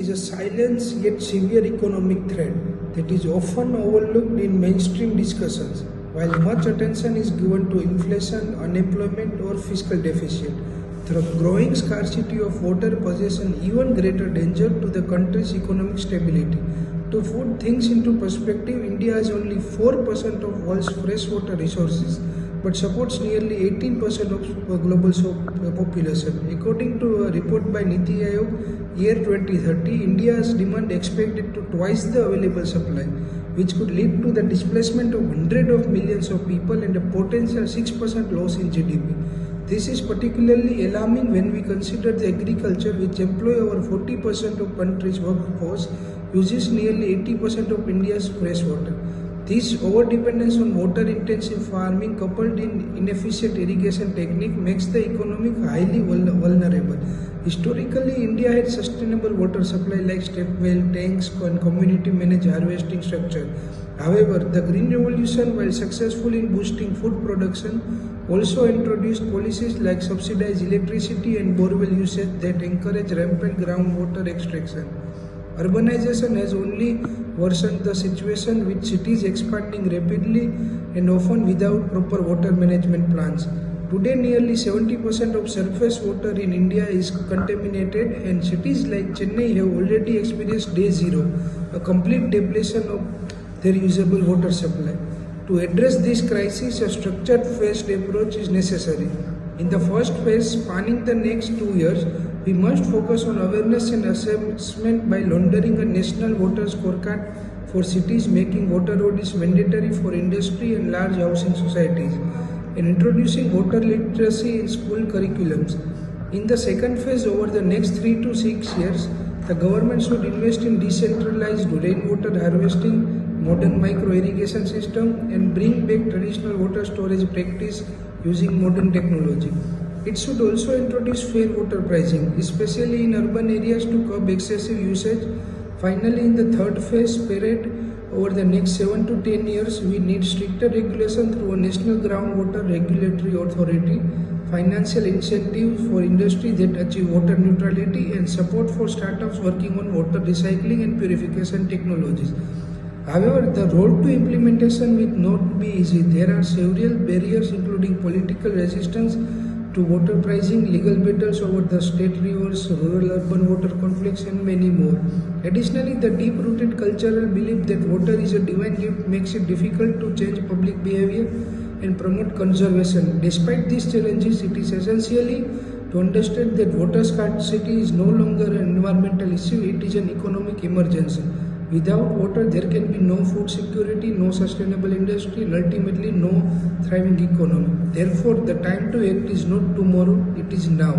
is a silent yet severe economic threat that is often overlooked in mainstream discussions. While much attention is given to inflation, unemployment, or fiscal deficit, the growing scarcity of water poses an even greater danger to the country's economic stability. To put things into perspective, India has only 4% of world's freshwater resources but supports nearly 18% of global population. According to a report by Niti Aayog, year 2030, India's demand expected to twice the available supply, which could lead to the displacement of hundreds of millions of people and a potential 6% loss in GDP. This is particularly alarming when we consider the agriculture, which employ over 40% of country's workforce, uses nearly 80% of India's fresh water. This overdependence on water-intensive farming coupled in inefficient irrigation technique makes the economy highly vulnerable. Historically, India had sustainable water supply like step well, tanks and community-managed harvesting structure. However, the Green Revolution, while successful in boosting food production, also introduced policies like subsidized electricity and borewell usage that encourage rampant groundwater extraction. Urbanization has only worsened the situation, with cities expanding rapidly and often without proper water management plans. Today, nearly 70% of surface water in India is contaminated, and cities like Chennai have already experienced day zero, a complete depletion of their usable water supply. To address this crisis, a structured phased approach is necessary. In the first phase, spanning the next 2 years, we must focus on awareness and assessment by launching a national water scorecard for cities, making water audits mandatory for industry and large housing societies, and introducing water literacy in school curriculums. In the second phase, over the next 3 to 6 years, the government should invest in decentralized rainwater harvesting, modern micro-irrigation system, and bring back traditional water storage practice using modern technology. It should also introduce fair water pricing, especially in urban areas to curb excessive usage. Finally, in the third phase period, over the next 7 to 10 years, we need stricter regulation through a national groundwater regulatory authority, financial incentives for industry that achieve water neutrality, and support for startups working on water recycling and purification technologies. However, the road to implementation will not be easy. There are several barriers, including political resistance to water pricing, legal battles over the state rivers, rural-urban water conflicts, and many more. Additionally, the deep-rooted cultural belief that water is a divine gift makes it difficult to change public behavior and promote conservation. Despite these challenges, it is essential to understand that water scarcity is no longer an environmental issue, it is an economic emergency. Without water, there can be no food security, no sustainable industry, and ultimately no thriving economy. Therefore, the time to act is not tomorrow, it is now.